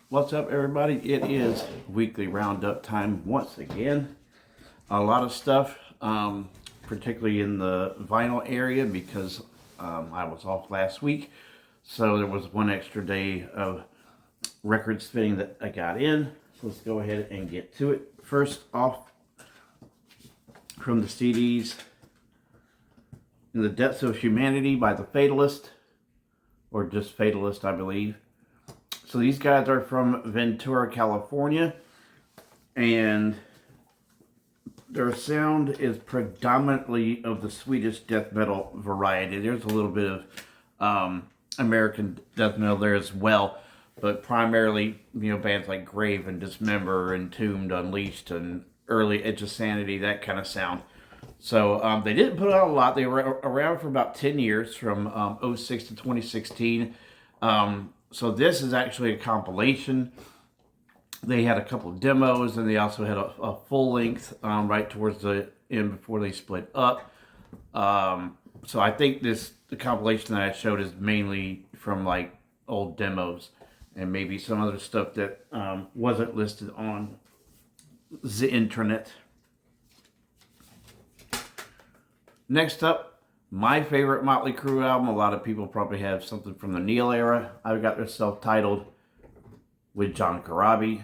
What's up, everybody? It is weekly roundup time once again. A lot of stuff, particularly in the vinyl area, because I was off last week, so there was one extra day of record spinning that I got in. So let's go ahead and get to it. First off, from the CDs, In the Depths of Humanity by the Fatalist, or just Fatalist, I believe. So these guys are from Ventura, California, and their sound is predominantly of the Swedish death metal variety. There's a little bit of American death metal there as well, but primarily, bands like Grave and Dismember, Entombed, Unleashed, and early Edge of Sanity, that kind of sound. So they didn't put out a lot. They were around for about 10 years, from 06 to 2016. So this is actually a compilation. They had a couple of demos, and they also had a full length right towards the end before they split up. So I think the compilation that I showed is mainly from like old demos and maybe some other stuff that wasn't listed on the internet. Next up, my favorite Motley Crue album. A lot of people probably have something from the Neil era. I've got their self-titled with John Corabi.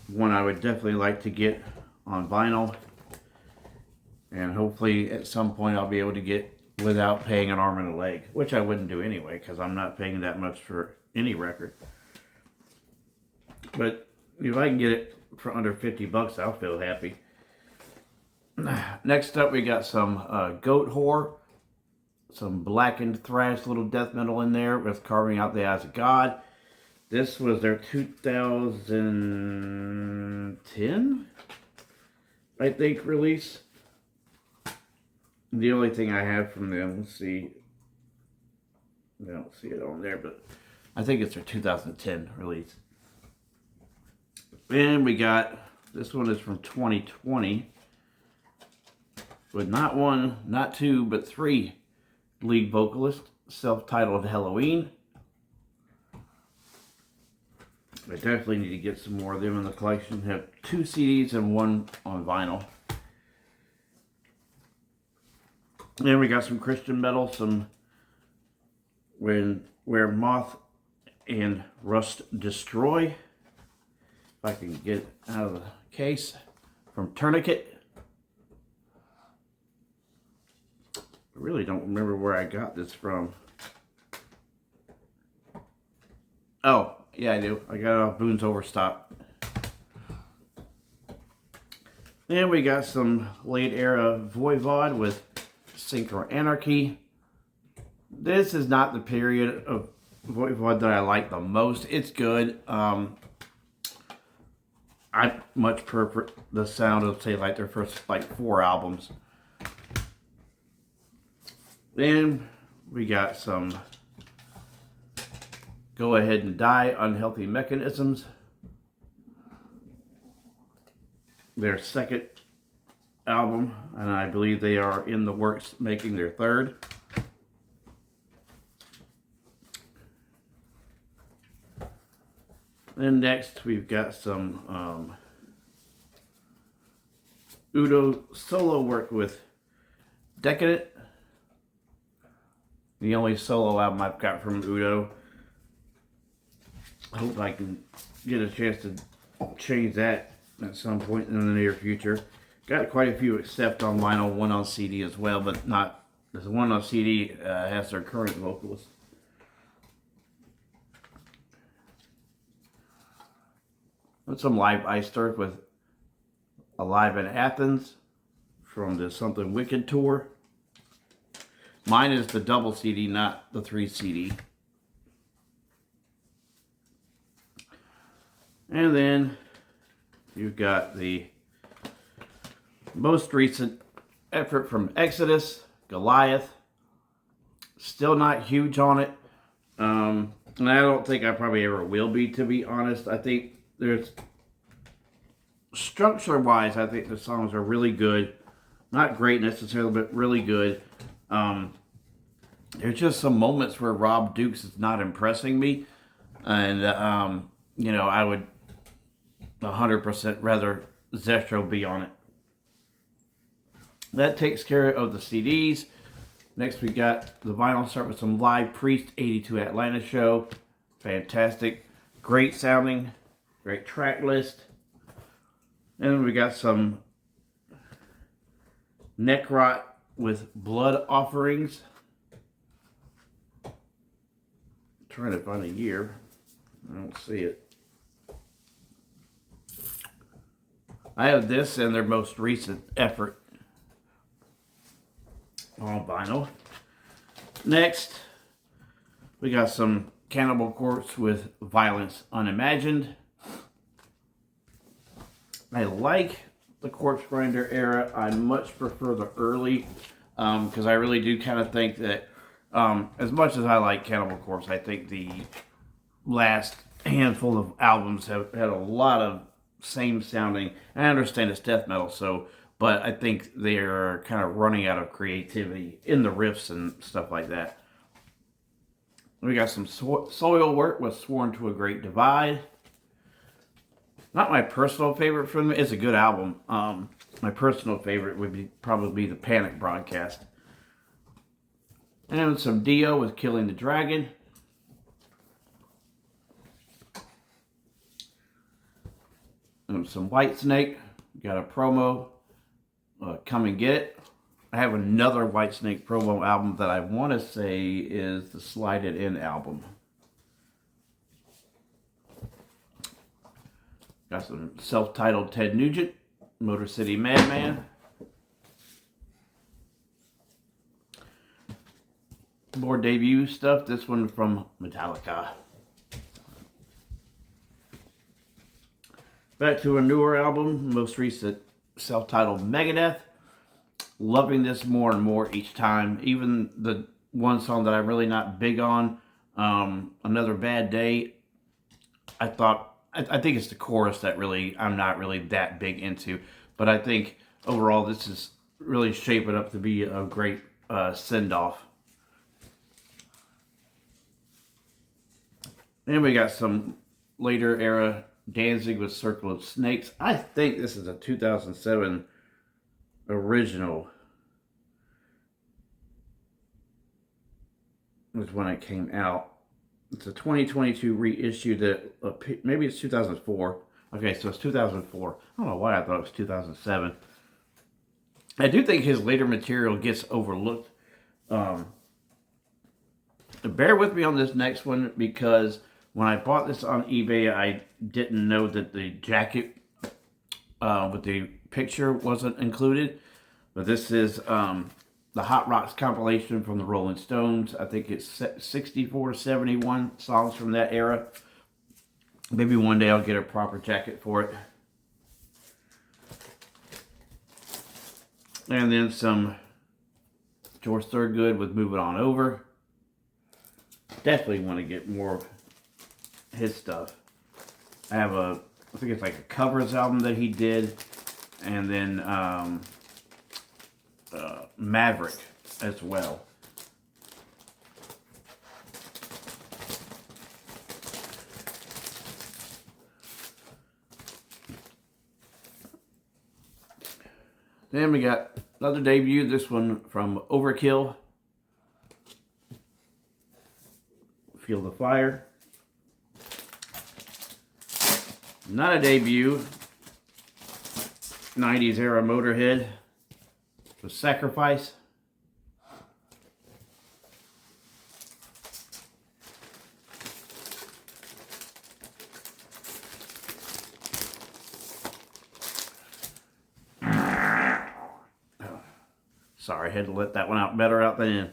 One I would definitely like to get on vinyl. And hopefully at some point I'll be able to get without paying an arm and a leg. Which I wouldn't do anyway, because I'm not paying that much for any record. But if I can get it for under 50 bucks, I'll feel happy. Next up, we got some Goat Whore, some blackened thrash, little death metal in there with Carving Out the Eyes of God. This was their 2010, I think, release. The only thing I have from them, let's see, I don't see it on there, but I think it's their 2010 release. And we got, this one is from 2020. With not one, not two, but three lead vocalists, self-titled Halloween. I definitely need to get some more of them in the collection. Have 2 CDs and 1 on vinyl. Then we got some Christian metal, some Where Moth and Rust Destroy. If I can get it out of the case. From Tourniquet. I really don't remember where I got this from. Oh, yeah, I do. I got it off Boone's Overstock. Then we got some late era Voivod with Synchro Anarchy. This is not the period of Voivod that I like the most. It's good. I much prefer the sound of, say, like their first 4 albums. Then we got some Go Ahead and Die, Unhealthy Mechanisms. Their second album, and I believe they are in the works making their third. Then next we've got some Udo solo work with Decadent. The only solo album I've got from Udo. I hope I can get a chance to change that at some point in the near future. Got quite a few except on vinyl, 1 on CD as well, but not, this 1 on CD has their current vocalist. And some live Iced-Earth with Alive in Athens from the Something Wicked tour. Mine is the double CD, not the 3 CD. And then you've got the most recent effort from Exodus, Goliath. Still not huge on it. And I don't think I probably ever will to be honest. I think there's, structure-wise, I think the songs are really good. Not great necessarily, but really good. There's just some moments where Rob Dukes is not impressing me. And, I would 100% rather Zestro be on it. That takes care of the CDs. Next we got the vinyl. Start with some Live Priest 82 Atlanta show. Fantastic. Great sounding. Great track list. And we got some Necrot with Blood Offerings. I'm trying to find a year. I don't see it. I have this and their most recent effort on vinyl. Next, we got some Cannibal Corpse with Violence Unimagined. I like the Corpse Grinder era. I much prefer the early, because I really do kind of think that, as much as I like Cannibal Corpse, I think the last handful of albums have had a lot of same sounding. I understand it's death metal, but I think they're kind of running out of creativity in the riffs and stuff like that. We got some Soil Work with Sworn to a Great Divide. Not my personal favorite from them. It's a good album. My personal favorite would probably be the Panic Broadcast. And some Dio with Killing the Dragon. And some Whitesnake. Got a promo. Come and Get It. I have another Whitesnake promo album that I want to say is the Slide It In album. Got some self-titled Ted Nugent, Motor City Madman. More debut stuff. This one from Metallica. Back to a newer album, most recent self-titled Megadeth. Loving this more and more each time. Even the one song that I'm really not big on, Another Bad Day, I think it's the chorus that I'm not really that big into. But I think overall this is really shaping up to be a great send-off. And we got some later era Danzig with Circle of Snakes. I think this is a 2007 original. Was when it came out. It's a 2022 reissue that maybe it's 2004. Okay, so it's 2004. I don't know why I thought it was 2007. I do think his later material gets overlooked. Bear with me on this next one, because when I bought this on eBay, I didn't know that the jacket with the picture wasn't included. But this is the Hot Rocks compilation from the Rolling Stones. I think it's 64 to 71 songs from that era. Maybe one day I'll get a proper jacket for it. And then some George Thorogood with Move It On Over. Definitely want to get more of his stuff. I have I think it's like a covers album that he did. And then Maverick as well. Then we got another debut, this one from Overkill. Feel the Fire. Not a debut. 90s era Motorhead. The Sacrifice. Sorry, I had to let that one out better out than in.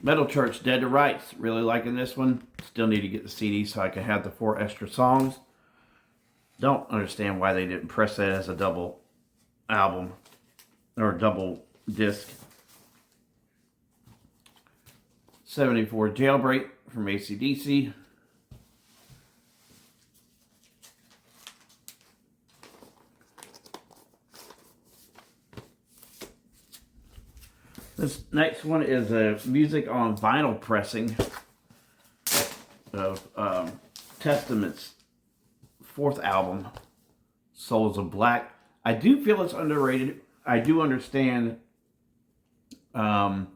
Metal Church, Dead to Rights. Really liking this one. Still need to get the CD so I can have the 4 extra songs. Don't understand why they didn't press that as a double album. or double disc. 74 Jailbreak from AC/DC. This next one is a music on vinyl pressing of Testament's fourth album, Souls of Black. I do feel it's underrated. I do understand some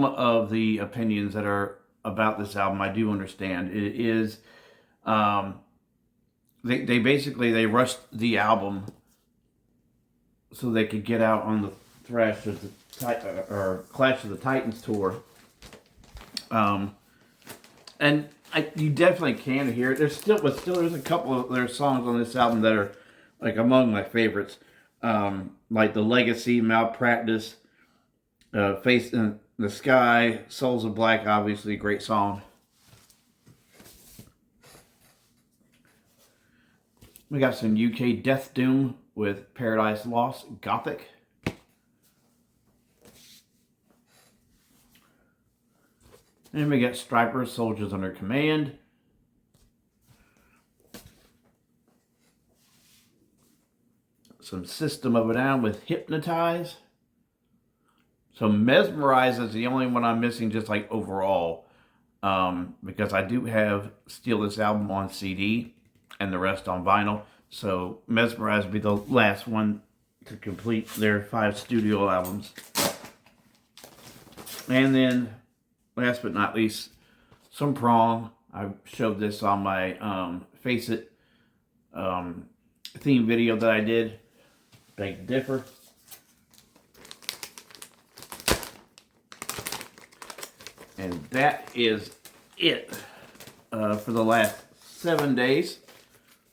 of the opinions that are about this album. I do understand. It is, they basically, they rushed the album so they could get out on the Clash of the Titans tour. And you definitely can hear it. There's a couple of their songs on this album that are like among my favorites. Like The Legacy, Malpractice, Face in the Sky, Souls of Black, obviously a great song. We got some UK Death Doom with Paradise Lost, Gothic. And we got Striper, Soldiers Under Command. Some System of a Down with Hypnotize. So Mesmerize is the only one I'm missing, just like overall. Because I do have Steal This album on CD and the rest on vinyl. So Mesmerize will be the last one to complete their 5 studio albums. And then, last but not least, some Prong. I showed this on my Face It theme video that I did. Beg to differ. And that is it for the last 7 days.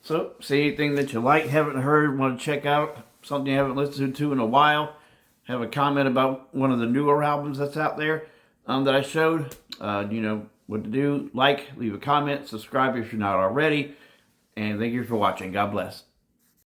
So, see anything that you like, haven't heard, want to check out, something you haven't listened to in a while, have a comment about one of the newer albums that's out there that I showed, you know what to do. Like, leave a comment, subscribe if you're not already, and thank you for watching. God bless.